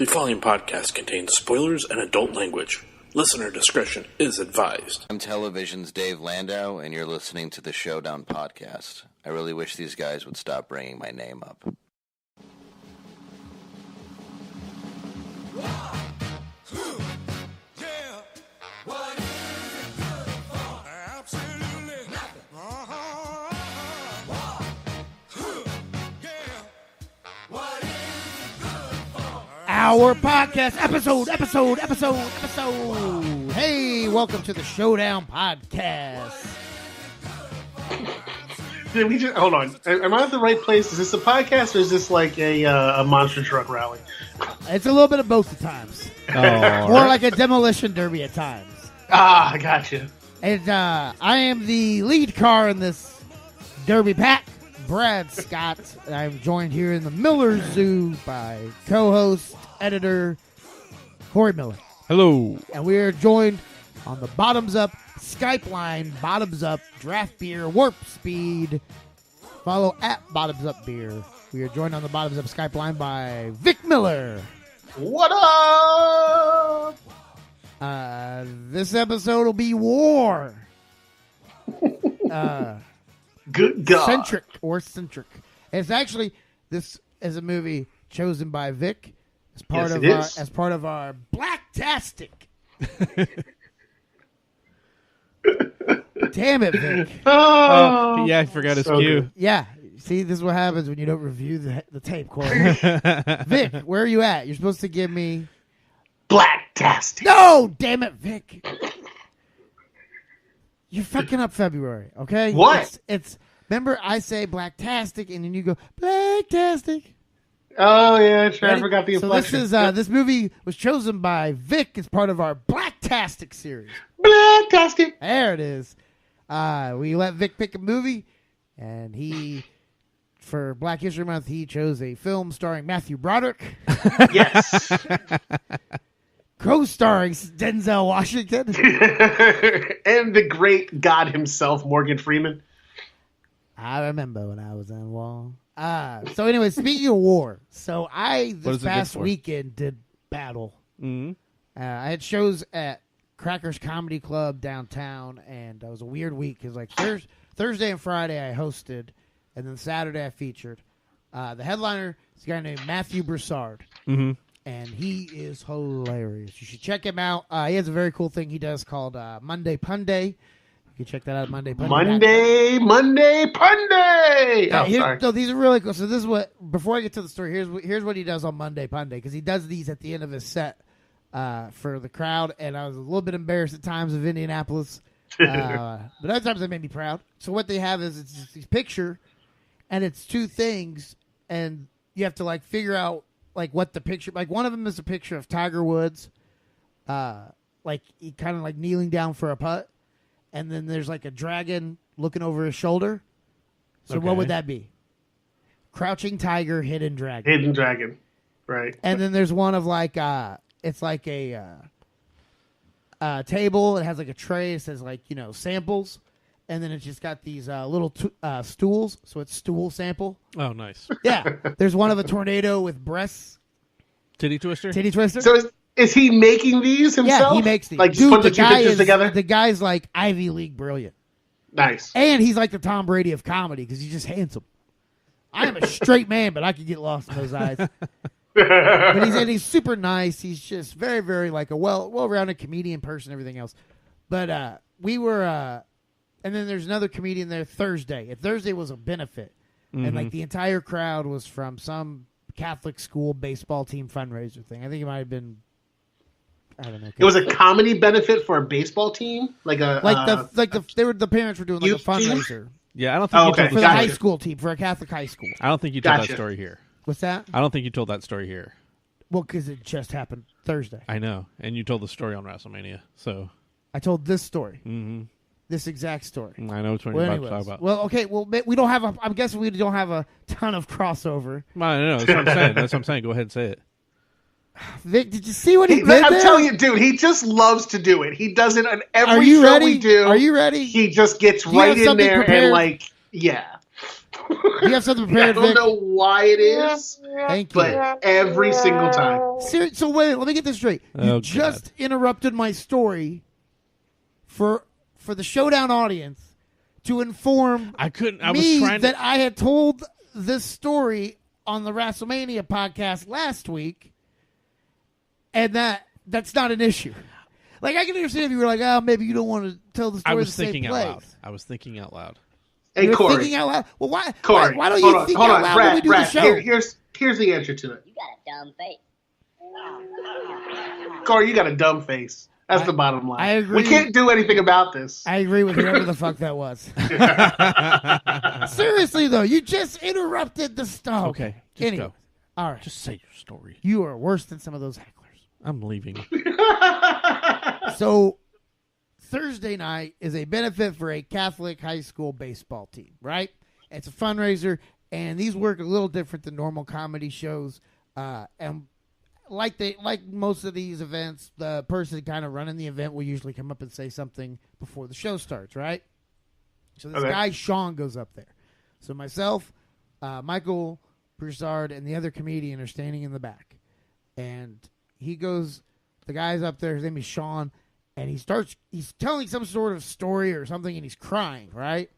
The following podcast contains spoilers and adult language. Listener discretion is advised. I'm Television's Dave Landau, and you're listening to the Showdown Podcast. I really wish these guys would stop bringing my name up. Our podcast episode. Hey, welcome to the Showdown Podcast. Did we just hold on? Am I at the right place? Is this a podcast or is this like a monster truck rally? It's a little bit of both at times. More like a demolition derby at times. Ah, I gotcha. And I am the lead car in this derby pack, Brad Scott. I'm joined here in the Miller Zoo by co-host, editor, Corey Miller. Hello. And we are joined on the Bottoms Up Skype line, Bottoms Up Draft Beer Warp Speed. Follow at Bottoms Up Beer. We are joined on the Bottoms Up Skype line by Vic Miller. What up? This episode will be war. Good God. Centric. It's actually, this is a movie chosen by Vic as part of our Blacktastic. Damn it, Vic. Yeah, I forgot his cue. Good. Yeah. See, this is what happens when you don't review the tape, Corey. Vic, where are you at? You're supposed to give me... Blacktastic. No! Damn it, Vic. You're fucking up February, okay? What? It's remember, I say Blacktastic, and then you go, Blacktastic. Oh, yeah, sure. Ready? I forgot the So inflection. this movie was chosen by Vic as part of our Blacktastic series. Blacktastic. There it is. We let Vic pick a movie, and for Black History Month, he chose a film starring Matthew Broderick. Yes. Co-starring Denzel Washington. And the great God himself, Morgan Freeman. I remember when I was in war. So anyway, speaking of war, so this past weekend did battle. Mm-hmm. I had shows at Crackers Comedy Club downtown, and it was a weird week because like Thursday and Friday I hosted, and then Saturday I featured. The headliner is a guy named Matthew Broussard, and he is hilarious. You should check him out. He has a very cool thing he does called Monday Punday. You can check that out, Monday Punday. Monday Punday. Yeah, Sorry. No, these are really cool. So this is what, before I get to the story, here's what he does on Monday Punday, because he does these at the end of his set for the crowd, and I was a little bit embarrassed at times of Indianapolis, but other times they made me proud. So what they have is it's just this picture, and it's two things, and you have to like figure out like what the picture, like one of them is a picture of Tiger Woods, like he kind of like kneeling down for a putt. And then there's like a dragon looking over his shoulder. So what would that be? Crouching tiger, hidden dragon. Hidden dragon. Right. And then there's one of like, it's like a table. It has like a tray. It says like, samples. And then it's just got these little stools. So it's stool sample. Oh, nice. Yeah. There's one of a tornado with breasts. Titty twister? Titty twister. So is he making these himself? Yeah, he makes these. Like, just put the two pictures together? The guy's like Ivy League brilliant. Nice. And he's like the Tom Brady of comedy because he's just handsome. I am a straight man, but I could get lost in those eyes. But he's super nice. He's just very, very like a well-rounded comedian person, everything else. But we were, and then there's another comedian there Thursday. And Thursday was a benefit. And like the entire crowd was from some Catholic school baseball team fundraiser thing. I think it might have been, I don't know. It was a comedy benefit for a baseball team, the parents were doing like a fundraiser. Yeah, I don't think you told for the high school team, for a Catholic high school. I don't think you told that story here. What's that? I don't think you told that story here. Well, because it just happened Thursday. I know, and you told the story on WrestleMania, so I told this story. This exact story. I know which one you're about to talk about. Well, okay. Well, we don't have I'm guessing we don't have a ton of crossover. I know. That's what I'm saying. That's what I'm saying. Go ahead and say it. Vic, did you see what he did there? I'm telling you, dude, he just loves to do it. He does it on every Are you show ready? we do. Are you ready? He just gets right in there prepared? and like, yeah. Do you have something prepared, I don't Vic? know why it is, Thank you. but every single time. So wait, let me get this straight. You just interrupted my story for the Showdown audience to inform that I had told this story on the WrestleMania podcast last week, and that's not an issue. Like, I can understand if you were like, oh, maybe you don't want to tell the story. I was thinking out loud. Hey, You're Corey. thinking out loud? Well, why? Corey, why don't you think out loud when we do the show? Here's the answer to it. You got a dumb face. Corey, you got a dumb face. That's the bottom line. I agree. We can't do anything about this. I agree with whoever the fuck that was. Seriously, though, you just interrupted the stuff. Okay, just go. All right. Just say your story. You are worse than some of those hecklers. I'm leaving. So, Thursday night is a benefit for a Catholic high school baseball team, right? It's a fundraiser, and these work a little different than normal comedy shows. And like most of these events, the person kind of running the event will usually come up and say something before the show starts, right? So this guy, Sean, goes up there. So myself, Michael Broussard, and the other comedian are standing in the back. And he goes, the guy's up there, his name is Sean, and he's telling some sort of story or something, and he's crying, right?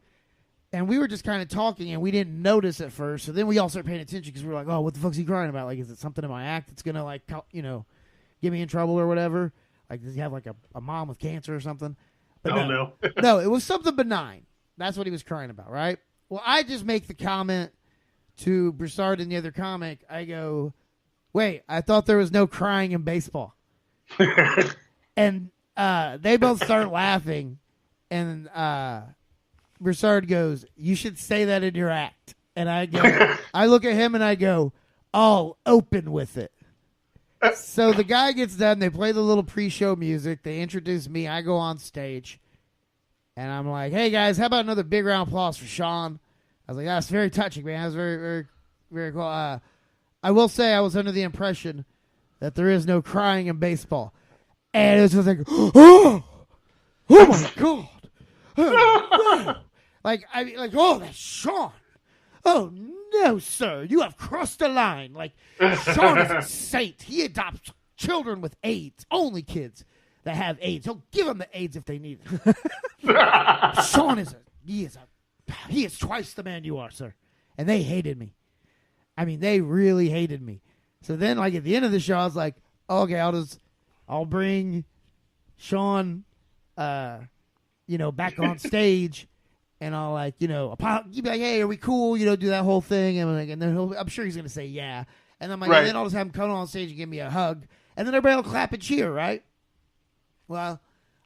And we were just kind of talking, and we didn't notice at first. So then we all started paying attention because we were like, oh, what the fuck's he crying about? Like, is it something in my act that's going to, like, get me in trouble or whatever? Like, does he have, like, a mom with cancer or something? But no. No, it was something benign. That's what he was crying about, right? Well, I just make the comment to Broussard and the other comic. I go, wait, I thought there was no crying in baseball. And they both start laughing, and Broussard goes, you should say that in your act. And I go, I look at him and I go, I'll open with it. So the guy gets done. They play the little pre-show music. They introduce me. I go on stage, and I'm like, hey, guys, how about another big round of applause for Sean? I was like, that's very touching, man. That was very, very, very cool. I will say I was under the impression that there is no crying in baseball. And it was just like, oh my God. Oh, that's Sean. Oh, no, sir. You have crossed the line. Like, Sean is a saint. He adopts children with AIDS. Only kids that have AIDS. He'll give them the AIDS if they need it. Sean he is twice the man you are, sir. And they hated me. I mean, they really hated me. So then, like, at the end of the show, I was like, okay, I'll bring Sean, back on stage, and I'll you'd be like, hey, are we cool? Do that whole thing, and then I'm sure he's gonna say yeah, and I'm like, right. And then I'll just have him come on stage and give me a hug, and then everybody will clap and cheer, right? Well,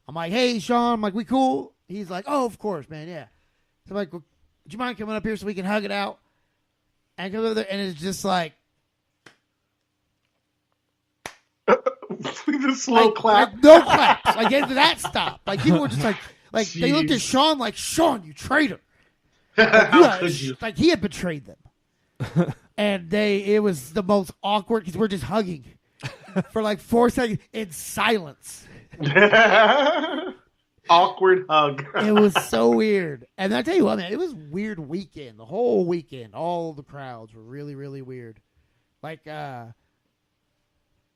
I'm like, hey, Sean, I'm like, we cool? He's like, oh, of course, man, yeah. So I'm like, would you mind coming up here so we can hug it out? And I come over there, and it's just like. The slow clap. Like, no claps. Like, that stopped. Like, people were just like they looked at Sean like, Sean, you traitor. How could you? Like, he had betrayed them. And it was the most awkward because we're just hugging for like 4 seconds in silence. Awkward hug. It was so weird. And I tell you what, man, it was a weird weekend. The whole weekend, all the crowds were really, really weird. Like,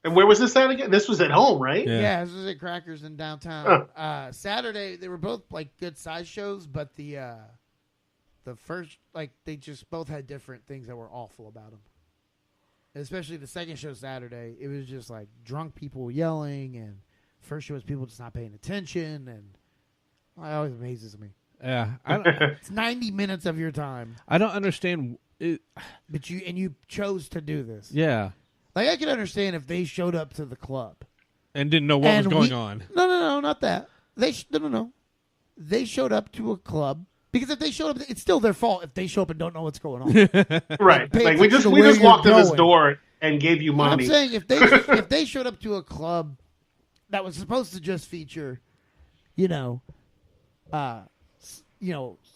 and where was this at again? This was at home, right? Yeah, this was at Crackers in downtown. Saturday, they were both like good size shows, but the first, they just both had different things that were awful about them. Especially the second show Saturday, it was just like drunk people yelling, and first show was people just not paying attention, and it always amazes me. Yeah, it's 90 minutes of your time. I don't understand it. But you chose to do this. Yeah. Like, I could understand if they showed up to the club and didn't know what was going on. No, not that. No. They showed up to a club because if they showed up, it's still their fault if they show up and don't know what's going on. Right. Like, we just walked in this door and gave you money. I'm saying if they showed up to a club that was supposed to just feature,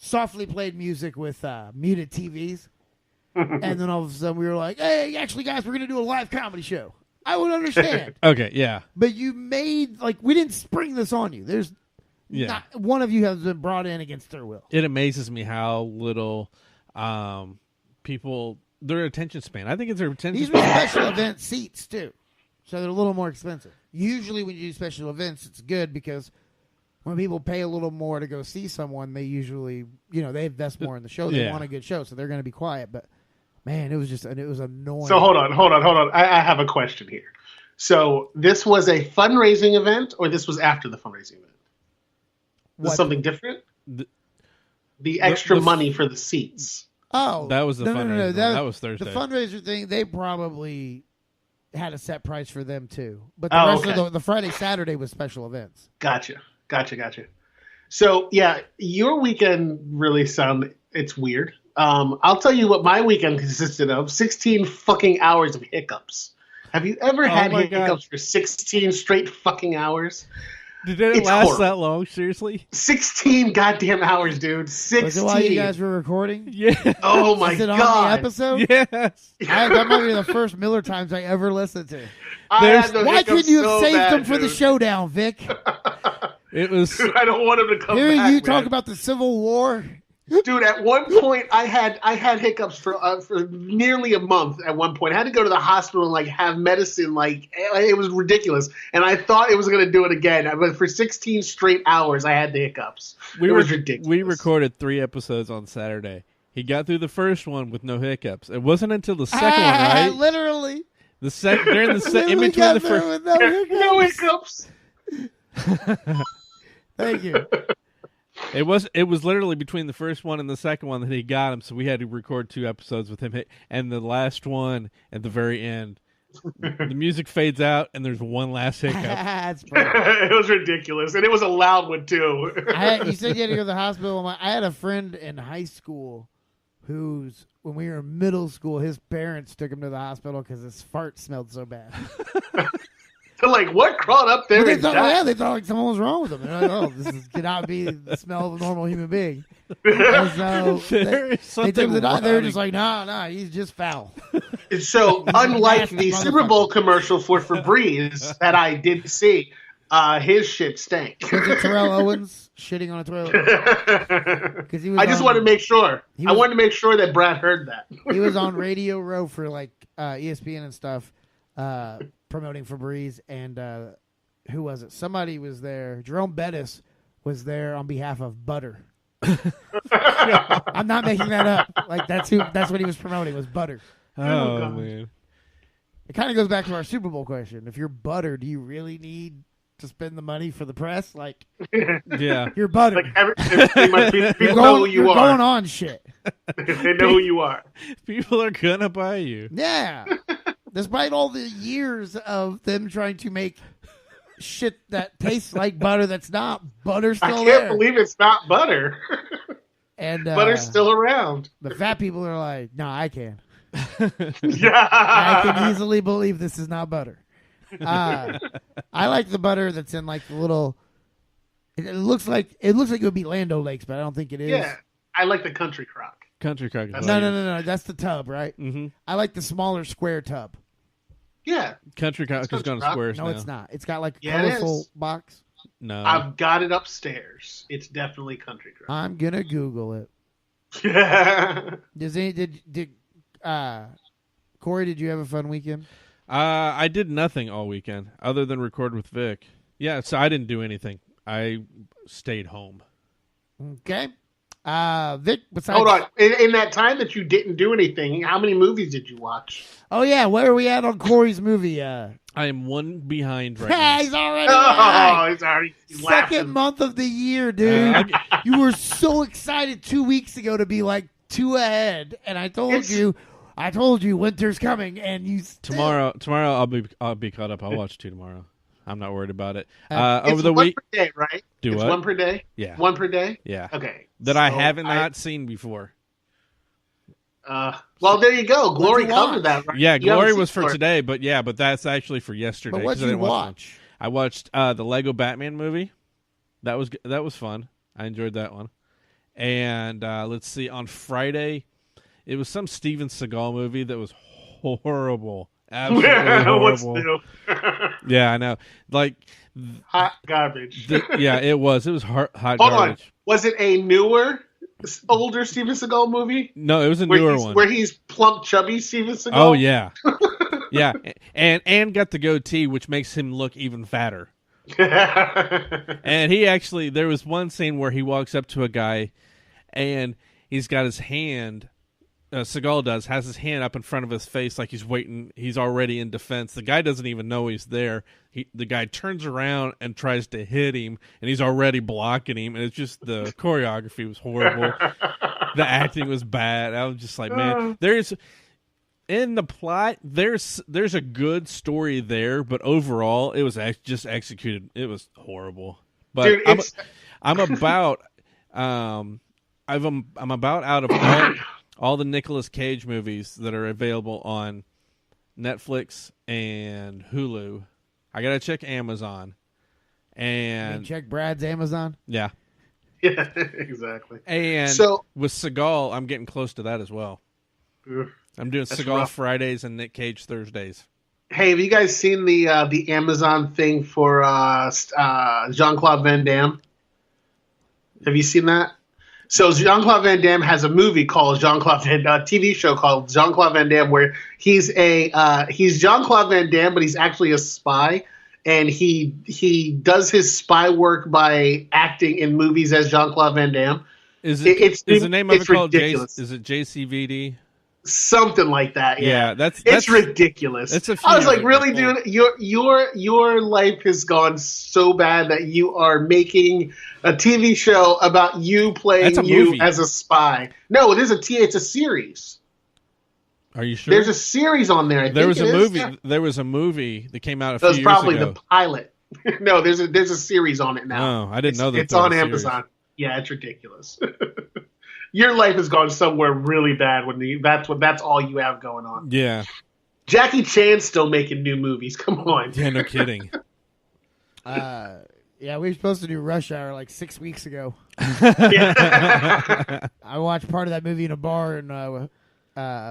softly played music with muted TVs. And then all of a sudden we were like, hey, actually, guys, we're going to do a live comedy show. I would understand. Okay, yeah. But you made, we didn't spring this on you. There's not one of you has been brought in against their will. It amazes me how little people their attention span. I think it's their attention These were span. special event seats too, so they're a little more expensive. Usually, when you do special events, it's good because when people pay a little more to go see someone, they usually, they invest more in the show. They Yeah. want a good show, so they're going to be quiet. But man, it was annoying. So hold on. I have a question here. So this was a fundraising event, or this was after the fundraising event? Was What? something different? The extra the- money for the seats. Oh, That was the fundraiser. No. That was Thursday. The fundraiser thing, they probably had a set price for them too. But the Oh, rest okay. of the Friday, Saturday was special events. Gotcha. So yeah, your weekend really it's weird. I'll tell you what my weekend consisted of: 16 fucking hours of hiccups. Have you ever had my God. hiccups for 16 straight fucking hours? Did it It's last horrible. that long? Seriously? 16 goddamn hours, dude. Was 16. it while you guys were recording? Yeah. Oh my Is it on god. the episode? Yes. That might be the first Miller times I ever listened to. I had the Why hiccups couldn't you have so saved bad, them for the dude. showdown, Vic? It was. I don't want him to come Hearing back. you talk man. about the Civil War. Dude, at one point I had hiccups for nearly a month. At one point, I had to go to the hospital and have medicine. It was ridiculous, and I thought it was going to do it again. But for 16 straight hours, I had the hiccups. It was ridiculous. We recorded 3 episodes on Saturday. He got through the first one with no hiccups. It wasn't until the second one, right? Literally. The during the in Literally between got the through first. with no hiccups. No hiccups. Thank you. It was literally between the first one and the second one that he got him. So we had to record 2 episodes with him. And the last one at the very end, the music fades out and there's one last hiccup. That's perfect. It was ridiculous, and it was a loud one too. You said you had to go to the hospital. I had a friend in high school when we were in middle school, his parents took him to the hospital because his fart smelled so bad. They're like, what crawled up there? They and thought, died? they thought like something was wrong with him. They're like, oh, this cannot be the smell of a normal human being. And so There is they took something the doctor. They were wrong. just like, no, he's just foul. So, unlike nasty the Super Bowl commercial for Febreze that I did see, his shit stank. Was it Terrell Owens shitting on a toilet? Because he was. I just wanted to make sure. He I was- wanted to make sure that Brad heard that. He was on Radio Row for ESPN and stuff, promoting Febreze, and who was it? Somebody was there. Jerome Bettis was there on behalf of Butter. I'm not making that up. That's what he was promoting, was Butter. Oh, God. man. It kind of goes back to our Super Bowl question. If you're Butter, do you really need to spend the money for the press? Yeah. You're Butter. Pretty much people You're know who you you're are. going on shit. They know who you are. People are going to buy you. Yeah. Despite all the years of them trying to make shit that tastes like butter that's not, butter's I still can't there. believe it's not butter. And Butter's still around. the fat people are like, no, I can. I Yeah. can easily believe this is not butter. I like the butter that's in the little. It looks like it would be Land O'Lakes, but I don't think it is. Yeah. I like the country crock. Country Crock. No. That's the tub, right? Mm-hmm. I like the smaller square tub. Yeah. Country Crock has gone to squares No, now. it's not. It's got a Yeah, it colorful is. box. No. I've got it upstairs. It's definitely country crock. I'm gonna Google it. Yeah. Did Corey? Did you have a fun weekend? I did nothing all weekend other than record with Vic. Yeah, so I didn't do anything. I stayed home. Okay. Vic, besides. Hold on. In that time that you didn't do anything, how many movies did you watch? Oh yeah, where are we at on Corey's movie? I am one behind right now. He's already Oh, behind. he's already Second laughing. month of the year, dude. I- You were so excited 2 weeks ago to be 2 ahead, and I told you winter's coming, and you still... Tomorrow I'll be caught up. I'll watch 2 tomorrow. I'm not worried about it. It's Over the one week, per day, right? Do it's what? one per day? Yeah. One per day? yeah, Okay. that I So haven't not seen before. Well, there you go. Glory you covered watch? that, right? Yeah, You haven't Glory seen was for Glory. today, but that's actually for yesterday. But what'd 'cause I you didn't watch one. watch? I watched the Lego Batman movie. That was fun. I enjoyed that one. And let's see, on Friday, it was some Steven Seagal movie that was horrible. Absolutely What's horrible. new? Yeah, I know. Hot garbage. Yeah, it was. It was hot Hold on. garbage. Was it a newer older Steven Seagal movie? No, it was a newer one. Where he's plump, chubby Steven Seagal? Oh, yeah. Yeah, and got the goatee, which makes him look even fatter. And he actually, there was one scene where he walks up to a guy, and he's got his hand, Seagal has his hand up in front of his face like he's waiting, he's already in defense. The guy doesn't even know he's there. The guy turns around and tries to hit him, and he's already blocking him, and it's just, the choreography was horrible. The acting was bad. I was just like, man, in the plot, there's a good story there, but overall, it was just executed. It was horrible. But dude, I'm about I'm about out of all the Nicolas Cage movies that are available on Netflix and Hulu. I gotta check Amazon. And check Brad's Amazon. Yeah. Yeah, exactly. And so with Seagal, I'm getting close to that as well. I'm doing Seagal rough. Fridays and Nick Cage Thursdays. Hey, have you guys seen the Amazon thing for Jean-Claude Van Damme? Have you seen that? So Jean-Claude Van Damme has a movie called TV show called Jean-Claude Van Damme, where he's Jean-Claude Van Damme, but he's actually a spy, and he does his spy work by acting in movies as Jean-Claude Van Damme. Is the name of it called is it JCVD? Something like that. Yeah, that's it's ridiculous. I was like, really, dude, your life has gone so bad that you are making a TV show about you playing you as a spy. No, it's a series. Are you sure? There's a series on there. There was a movie that came out a few years ago. That was probably the pilot. No, there's a series on it now. Oh, I didn't know that. It's on Amazon. Yeah, it's ridiculous. Your life has gone somewhere really bad when that's all you have going on. Yeah. Jackie Chan's still making new movies. Come on. Yeah, no kidding. Yeah, we were supposed to do Rush Hour like 6 weeks ago. Yeah. I watched part of that movie in a bar in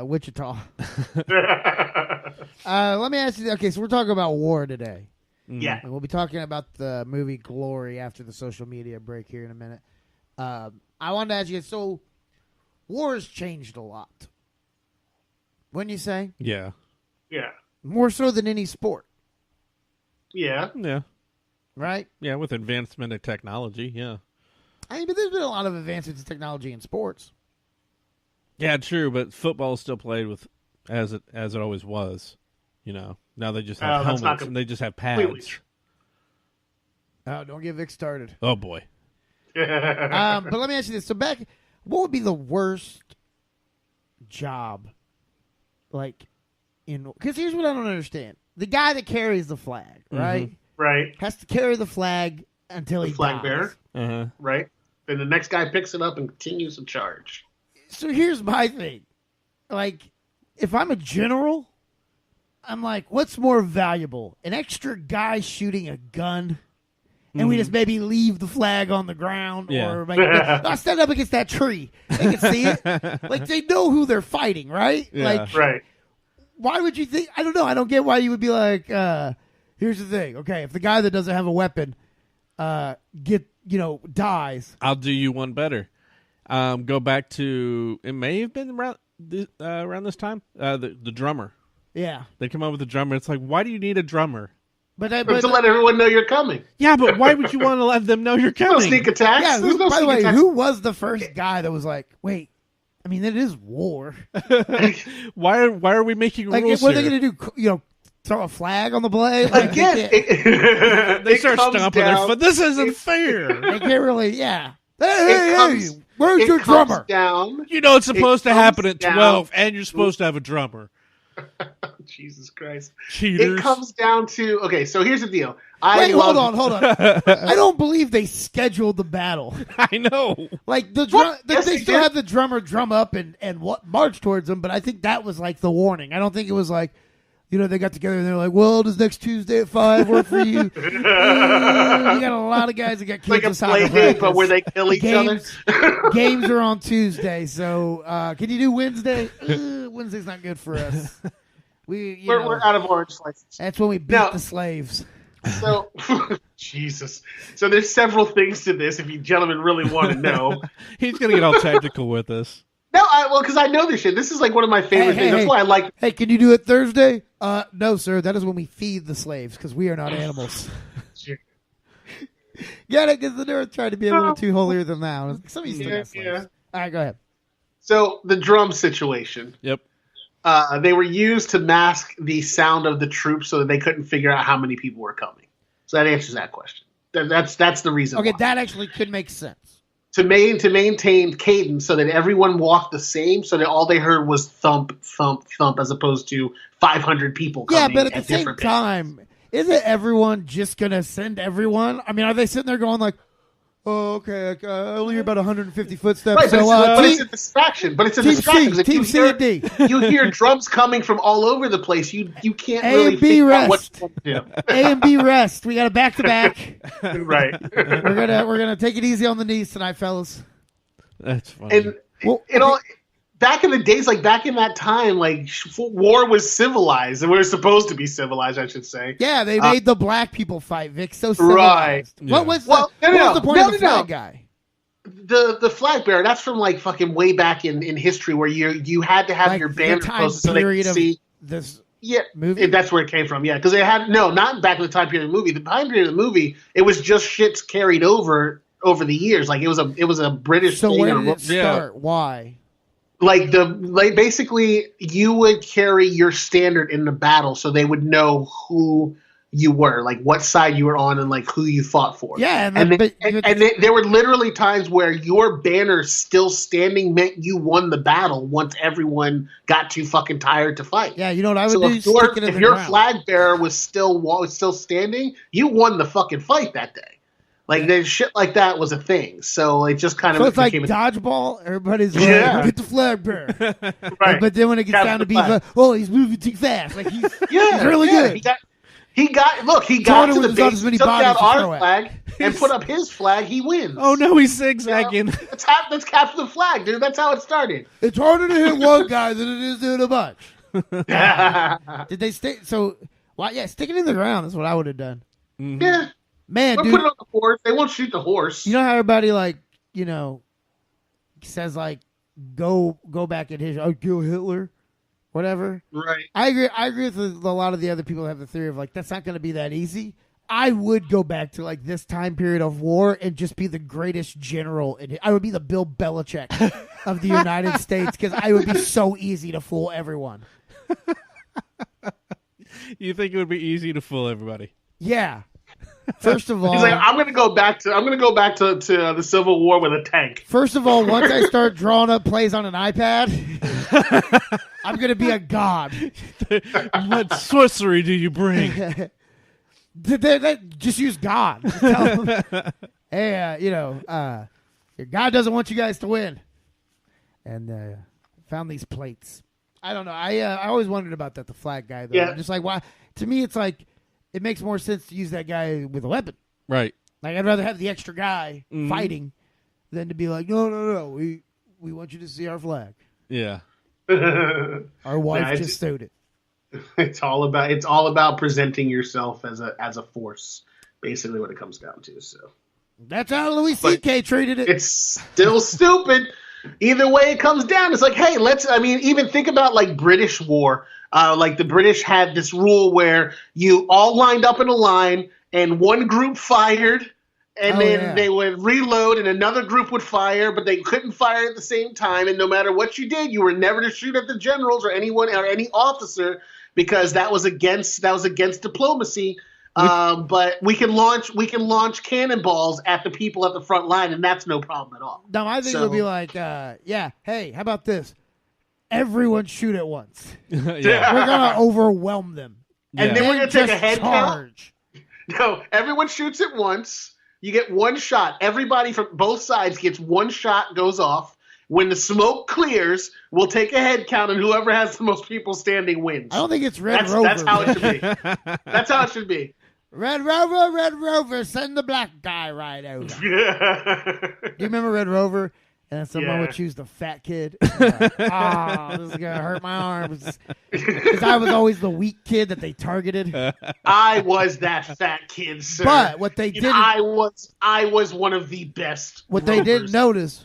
Wichita. Let me ask you. Okay, so we're talking about war today. Yeah. And we'll be talking about the movie Glory after the social media break here in a minute. I wanted to ask you, so war has changed a lot. Wouldn't you say? Yeah. Yeah. More so than any sport. Yeah. Yeah. Right? Yeah, with advancement of technology, yeah. I mean, but there's been a lot of advancements in technology in sports. Yeah, true, but football is still played with as it always was. You know, now they just have helmets and they just have pads. Oh, don't get Vic started. Oh boy. But let me ask you this: so what would be the worst job? Like, because here's what I don't understand: the guy that carries the flag, right? Mm-hmm. Right. Has to carry the flag until he flag dies. bearer. Uh-huh. Right. Then the next guy picks it up and continues to charge. So here's my thing: like, if I'm a general, I'm like, what's more valuable? An extra guy shooting a gun, and we just maybe leave the flag on the ground, or like, I'll stand up against that tree. They can see it. Like, they know who they're fighting, right? Yeah. Like, right. Why would you think? I don't know. I don't get why you would be like, here's the thing. Okay, if the guy that doesn't have a weapon dies. I'll do you one better. Go back to, it may have been around this time, the drummer. Yeah. They come up with a drummer. It's like, why do you need a drummer? But to let everyone know you're coming. Yeah, but why would you want to let them know you're coming? No sneak attacks. Yeah, by the way, attacks. who was the first guy that was like, wait, I mean, it is war. Why are we making like, rules what here? are they going to do? Throw a flag on the blade? Like, Again, they start stomping their foot. This isn't fair. They can't really, yeah. Hey, where's your drummer? Down. You know it's supposed to happen at 12, down. and you're supposed to have a drummer. Jesus Christ. Cheaters. It comes down to, okay, so here's the deal. Hold on. I don't believe they scheduled the battle. I know. Like, they still had the drummer drum up and march towards them, but I think that was like the warning. I don't think it was like, they got together and they're like, well, does next Tuesday at 5 work for you? You got a lot of guys that got kids like a play game, but where they kill each other. Games are on Tuesday, so can you do Wednesday? Wednesday's not good for us. We're out of orange slices. That's when we beat the slaves. So, Jesus. So there's several things to this if you gentlemen really want to know. He's gonna get all technical with us. No, because I know this shit. This is like one of my favorite things. That's why I like. Hey, can you do it Thursday? No, sir. That is when we feed the slaves because we are not animals. Get it? Because the North tried to be a little too holier than thou. Some of you still got slaves. All right, go ahead. So the drum situation. Yep. They were used to mask the sound of the troops so that they couldn't figure out how many people were coming. So that answers that question. That's the reason. Okay, why. that actually could make sense. To maintain cadence so that everyone walked the same, so that all they heard was thump, thump, thump, as opposed to 500 people coming. Yeah, but at the same different time, isn't everyone just going to send everyone? I mean, are they sitting there going like, oh, okay, I only hear about 150 footsteps. Right, so, but it's a distraction. But it's a distraction. Team C and D. You hear drums coming from all over the place. You can't A really and B figure out rest. what to do. A and B rest. We got a back to back. Right. We're gonna take it easy on the knees tonight, fellas. That's funny. And back in the days, like back in that time, like war was civilized, and we were supposed to be civilized, I should say. Yeah, they made the black people fight, Vic. So Right. civilized. What was What was the point of the flag guy? The flag bearer, that's from like fucking way back in history, where you had to have Like your the banner time posted so they period could of see. this Yeah, movie? that's where it came from. Yeah, because they had not back in the time period of the movie. The time period of the movie, it was just shits carried over the years. Like it was a British. So thing where or- did it start? Why? like basically you would carry your standard in the battle, so they would know who you were, like what side you were on, and like who you fought for. Yeah, there were literally times where your banner still standing meant you won the battle once everyone got too fucking tired to fight. Yeah, you know what I would So do? if your flag bearer was still standing, you won the fucking fight that day. Like there's shit like that was a thing. So it just kind of it's like became dodgeball. Everybody's like, get the flag bearer. right. But then when it gets down to being like, oh, he's moving too fast. Like he's really good. He got to the base, took down our flag, and put up his flag. He wins. Oh no, he's zigzagging. Let's capture the flag, dude. That's how it started. It's harder to hit one guy than it is to hit a bunch. Did they stay? So, stick it in the ground. That's what I would have done. Mm-hmm. Yeah. Man, dude. Put it on the horse. They won't shoot the horse. You know how everybody says like, go back in history. Oh, kill Hitler, whatever. Right. I agree with a lot of the other people who have the theory of like that's not going to be that easy. I would go back to like this time period of war and just be the greatest general. I would be the Bill Belichick of the United States because I would be so easy to fool everyone. You think it would be easy to fool everybody? Yeah. First of all, he's like, I'm going to go back to the Civil War with a tank. First of all, once I start drawing up plays on an iPad, I'm going to be a god. What sorcery do you bring? Just use God. Just tell them, hey, your God doesn't want you guys to win. And found these plates. I don't know. I always wondered about that, the flag guy, though. Yeah. I'm just like, why? To me, it's like, it makes more sense to use that guy with a weapon. Right. Like, I'd rather have the extra guy fighting than to be like, no, we want you to see our flag. Yeah. Our wife just stowed it. It's all about presenting yourself as a force, basically what it comes down to. So that's how Louis C.K. treated it. It's still stupid. Either way it comes down, it's like, hey, even think about like British war. Like the British had this rule where you all lined up in a line and one group fired and they would reload and another group would fire, but they couldn't fire at the same time. And no matter what you did, you were never to shoot at the generals or anyone or any officer because that was against diplomacy. But we can launch cannonballs at the people at the front line, and that's no problem at all. Now, I think it would be like, hey, how about this? Everyone shoot at once. Yeah. We're going to overwhelm them. And then we're going to take a head charge. count. No, everyone shoots at once. You get one shot. Everybody from both sides gets one shot, goes off. When the smoke clears, we'll take a head count, and whoever has the most people standing wins. I don't think it's Red Rover. That's how it should be. That's how it should be. Red Rover, send the black guy right over. Do you remember Red Rover? And then someone would choose the fat kid. Like, oh, this is going to hurt my arms. Because I was always the weak kid that they targeted. I was that fat kid, sir. But what they didn't... I was one of the best What they didn't notice,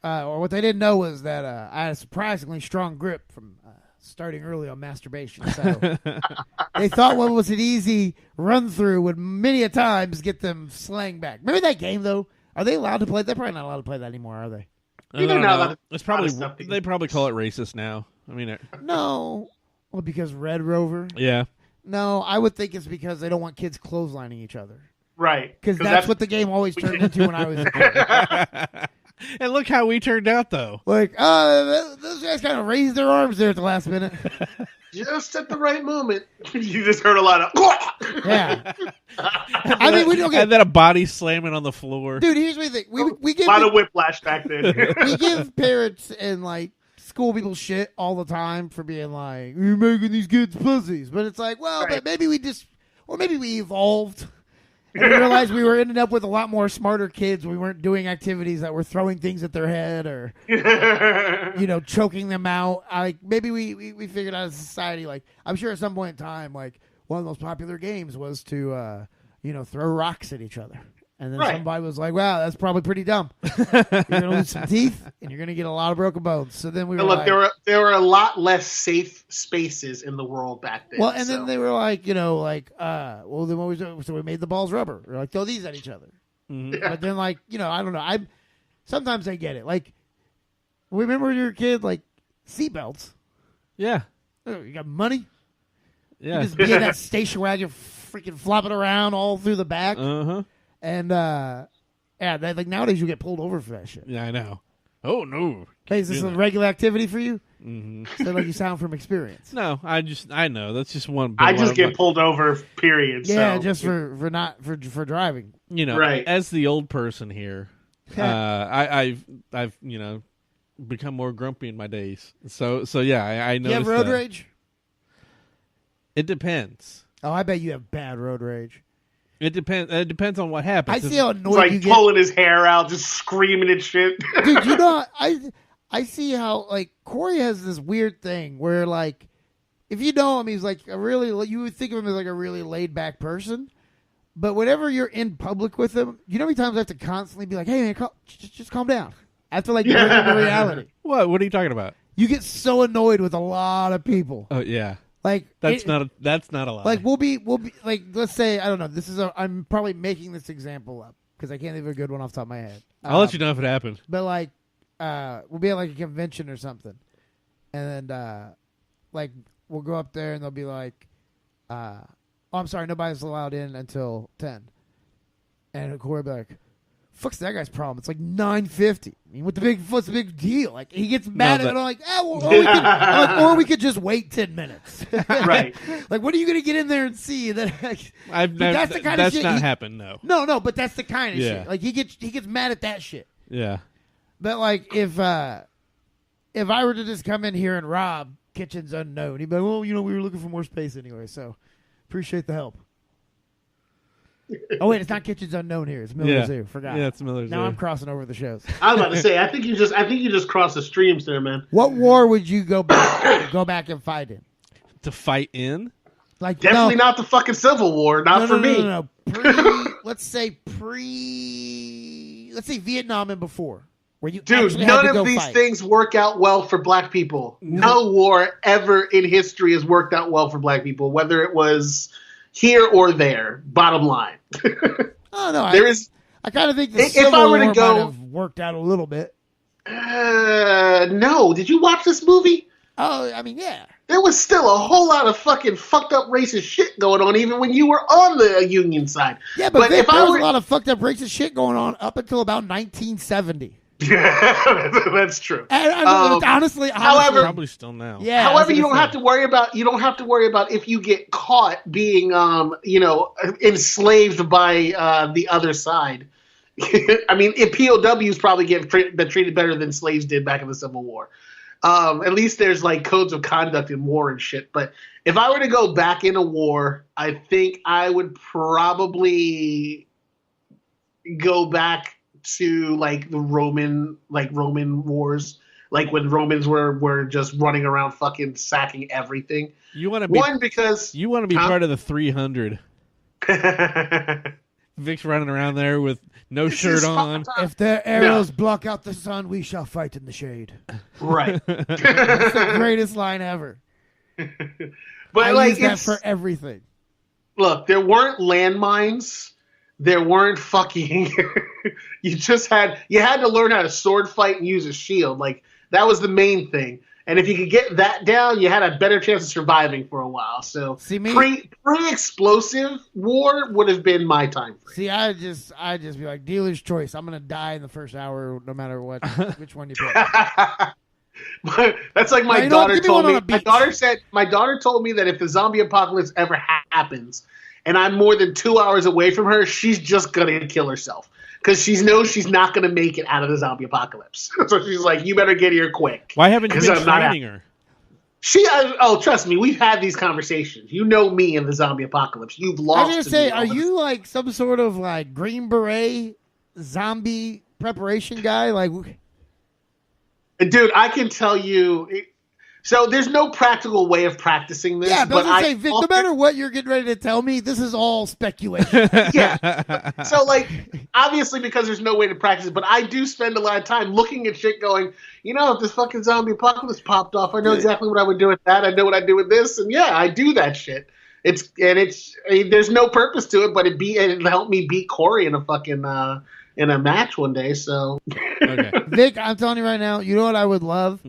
or what they didn't know was that I had a surprisingly strong grip from starting early on masturbation. So they thought what was an easy run-through would many a times get them slang back. Remember that game, though? Are they allowed to play? They're probably not allowed to play that anymore, are they? They're not allowed to- It's probably they probably call it racist now. I mean, No. Well, because Red Rover? yeah. No, I would think it's because they don't want kids clotheslining each other. Right. Because that's what the game always turned into when I was a kid. And look how we turned out, though. Like, those guys kind of raised their arms there at the last minute. Just at the right moment. You just heard a lot of... Yeah. I mean, we don't get... And then a body slamming on the floor. Dude, here's what we think. We give a lot of whiplash back then. we give parents and like school people shit all the time for being like, you're making these kids pussies. But it's like, well, but maybe we evolved. And we realized we were ending up with a lot more smarter kids. We weren't doing activities that were throwing things at their head or, choking them out. Maybe we figured out as a society, like, I'm sure at some point in time, like, one of the most popular games was to, throw rocks at each other. And then somebody was like, wow, that's probably pretty dumb. You're going to lose some teeth, and you're going to get a lot of broken bones. So then we were like... There were a lot less safe spaces in the world back then. Well, and then they were like, then what was it? So we made the balls rubber. We're like, throw these at each other. Mm-hmm. But then, I don't know. Sometimes I get it. Like, remember when you were a kid, like, seatbelts. Yeah. Oh, you got money? Yeah. You just be in that station wagon freaking flopping around all through the back. Uh-huh. And, nowadays you get pulled over for that shit. Yeah, I know. Oh, no. Hey, is this a regular activity for you? Mm-hmm. So, like, you sound from experience. No, I know. That's just one. I just get pulled over, period. Yeah, so. just for driving. Right. As the old person here, I've become more grumpy in my days. So yeah, I know. You have road rage? It depends. Oh, I bet you have bad road rage. It depends. It depends on what happens. I see how annoyed you get. Pulling his hair out, just screaming and shit. Dude, I see how, like, Corey has this weird thing where, like, if you know him, he's like you would think of him as like a really laid back person. But whenever you're in public with him, you know how many times I have to constantly be like, hey man, just calm down. I have to like bring him to reality. What are you talking about? You get so annoyed with a lot of people. Oh yeah. Like that's not a lie. Like we'll be like, let's say, I don't know, I'm probably making this example up because I can't think of a good one off the top of my head. I'll let you know if it happened. But like we'll be at like a convention or something, and then like we'll go up there and they'll be like, oh, I'm sorry, nobody's allowed in until 10. And Corey will be like, fuck's that guy's problem? It's like 9:50. I mean, what's the big deal? Like, he gets mad at it. I'm like, or we could just wait 10 minutes. Right. Like, what are you going to get in there and see? That's the kind of shit. That's not happened, no. No, but that's the kind of shit. Like, he gets mad at that shit. Yeah. But, like, if I were to just come in here and rob Kitchens Unknown, he'd be like, well, we were looking for more space anyway, so appreciate the help. Oh wait, it's not Kitchens Unknown here. It's Miller's Zoo. Forgot. Yeah, it's Miller's Zoo. Now I'm crossing over the shows. I was about to say, I think you just crossed the streams there, man. What war would you go back and fight in? To fight in? Like definitely not the fucking Civil War. Not for me. No. Let's say Vietnam and before. Where you none of these things work out well for black people. No war ever in history has worked out well for black people, whether it was here or there. Bottom line. Oh no, I kind of think the Civil War might have worked out a little bit. No, did you watch this movie? Oh, I mean, yeah. There was still a whole lot of fucking fucked up racist shit going on, even when you were on the Union side. Yeah, but there was a lot of fucked up racist shit going on up until about 1970. Yeah, that's true. Honestly, however, probably still now. Yeah. However, you don't have to worry about if you get caught being enslaved by the other side. I mean, if POWs probably been treated better than slaves did back in the Civil War. At least there's like codes of conduct in war and shit. But if I were to go back in a war, I think I would probably go back to like the Roman wars, like when Romans were just running around fucking sacking everything. You want to be because you want to be part of the 300. Vic's running around there with no shirt on. If their arrows block out the sun, we shall fight in the shade. Right. That's the greatest line ever. But I like use that for everything. Look, there weren't landmines. There weren't fucking. You had to learn how to sword fight and use a shield. Like that was the main thing. And if you could get that down, you had a better chance of surviving for a while. So pre-explosive war would have been my time frame. See, I just be like, dealer's choice. I'm gonna die in the first hour, no matter which one you pick. That's like my daughter told me. My daughter told me that if the zombie apocalypse ever happens, and I'm more than 2 hours away from her, she's just gonna kill herself. Because she knows she's not going to make it out of the zombie apocalypse. So she's like, you better get here quick. Why haven't you been training her? Trust me, we've had these conversations. You know me in the zombie apocalypse. You've lost. I was going to say, are you like some sort of like Green Beret zombie preparation guy? Like, dude, I can tell you. So there's no practical way of practicing this. Yeah, but I was going to say, Vic, no matter what you're getting ready to tell me, this is all speculation. Yeah. So, like, obviously because there's no way to practice it, but I do spend a lot of time looking at shit going, if this fucking zombie apocalypse popped off, I know exactly what I would do with that. I know what I'd do with this. And, yeah, I do that shit. There's no purpose to it, but it helped me beat Corey in a fucking in a match one day, so. Okay. Vic, I'm telling you right now, you know what I would love?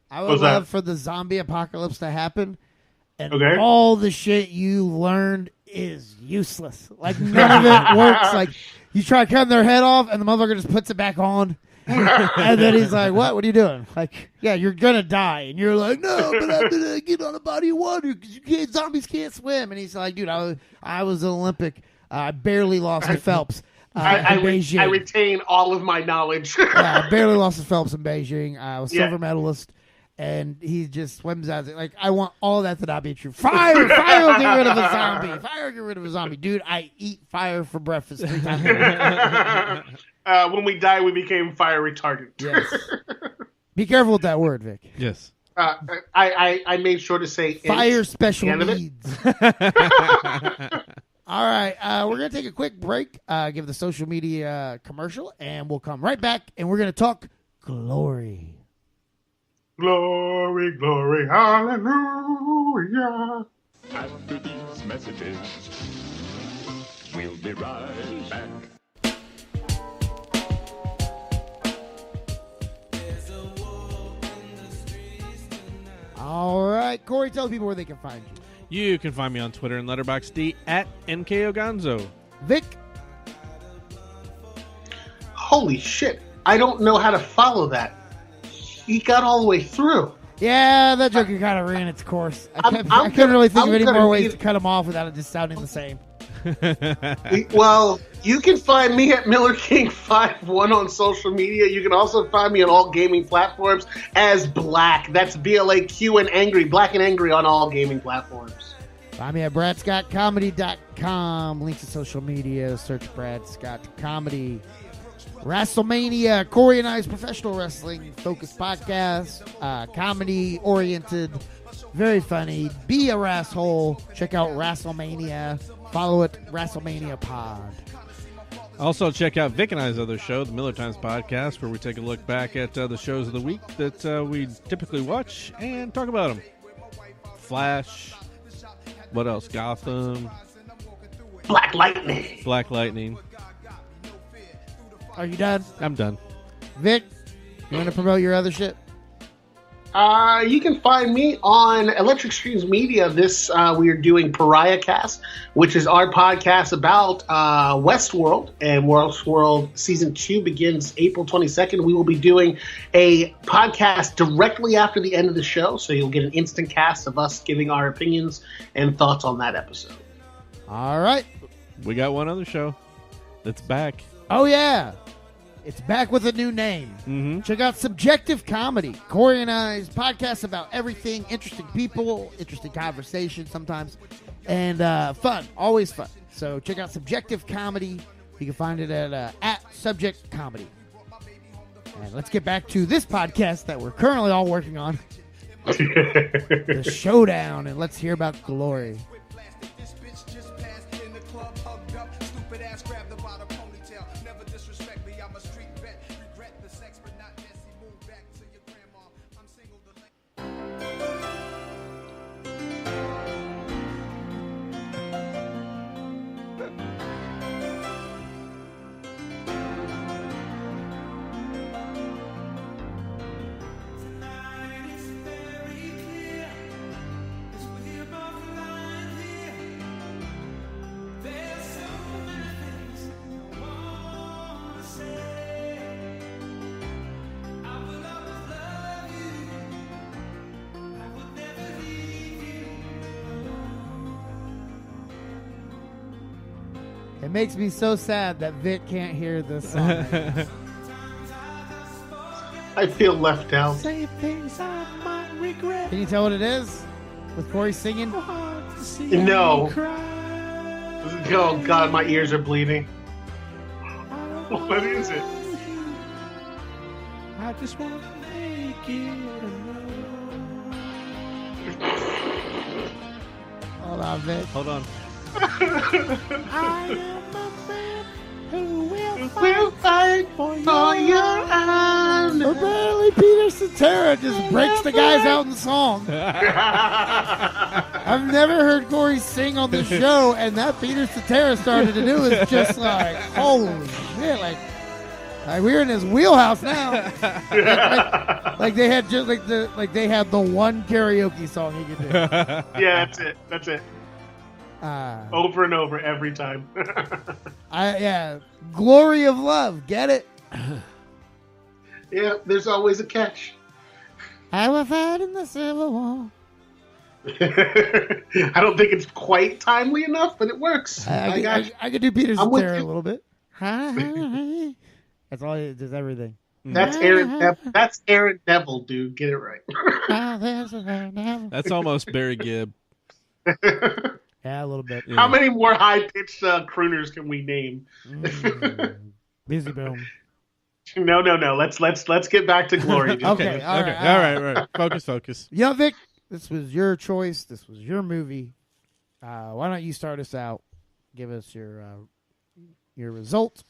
I would What's love that? for the zombie apocalypse to happen, and Okay. all the shit you learned is useless. Like, none of it works. Like, you try cutting their head off, and the motherfucker just puts it back on. And then he's like, what are you doing? Like, yeah, you're going to die. And you're like, no, but I'm going to get on a body of water because zombies can't swim. And he's like, dude, I was an Olympic. I barely lost to Phelps. I retain all of my knowledge. I barely lost to Phelps in Beijing. I was silver medalist. And he just swims out. Like, I want all that to not be true. Fire will get rid of a zombie. Fire will get rid of a zombie. Dude, I eat fire for breakfast 3 times a week. When we die, we became fire retardant. Yes. Be careful with that word, Vic. Yes. I made sure to say fire special needs. All right, we're going to take a quick break, give the social media commercial, and we'll come right back, and we're going to talk glory. Glory, glory, hallelujah. After these messages, we'll be right back. All right, Corey, tell people where they can find you. You can find me on Twitter and Letterboxd at NKOgonzo. Vic? Holy shit, I don't know how to follow that. He got all the way through. Yeah, that joke kind of ran its course. I couldn't really think of any more ways to cut him off without it just sounding the same. Well, you can find me at MillerKing51 on social media. You can also find me on all gaming platforms as Black. That's BLAQ and Angry. Black and Angry on all gaming platforms. Find me at BradScottComedy.com. Links to social media. Search Brad Scott Comedy. WrestleMania, Corey and I's professional wrestling focused podcast, comedy oriented, very funny. Be a rasshole. Check out WrestleMania. Follow it, WrestleMania Pod. Also, check out Vic and I's other show, the Miller Times Podcast, where we take a look back at the shows of the week that we typically watch and talk about them. Flash. What else? Gotham. Black Lightning. Black Lightning. Are you done? I'm done. Vic, you want to promote your other shit? You can find me on Electric Streams Media. We are doing Pariah Cast, which is our podcast about Westworld, and Westworld Season 2 begins April 22nd. We will be doing a podcast directly after the end of the show, so you'll get an instant cast of us giving our opinions and thoughts on that episode. All right. We got one other show that's back. Oh, yeah. It's back with a new name. Mm-hmm. Check out Subjective Comedy. Corey and I's podcast about everything, interesting people, interesting conversation sometimes, and fun, always fun. So check out Subjective Comedy. You can find it at subject comedy. And let's get back to this podcast that we're currently all working on. The Showdown, and let's hear about Glory. It makes me so sad that Vic can't hear this song. I feel left out. Say things I might regret. Can you tell what it is? With Corey singing? No. Oh God, my ears are bleeding. What is it? I just want to make it. Hold on, Vic. Hold on. I am a man who will We'll fight for your honor. Apparently Peter Cetera just breaks the guys out in the song. I've never heard Corey sing on the show, and that Peter Cetera started to do is just like, holy shit, like we're in his wheelhouse now. like they had just they had the one karaoke song he could do. Yeah, that's it. Over and over every time. Glory of Love, get it? Yeah, there's always a catch. I will fight in the Civil War. I don't think it's quite timely enough, but it works. I could do Peter I'm with Cetera a you. little bit. That's all. It does everything. That's Aaron Neville, dude. Get it right. That's almost Barry Gibb. Yeah, a little bit. How many more high-pitched crooners can we name? Busy Boom. No. Let's get back to Glory. Dude. Okay, all right. Focus. You know, Vic, this was your choice. This was your movie. Why don't you start us out? Give us your result.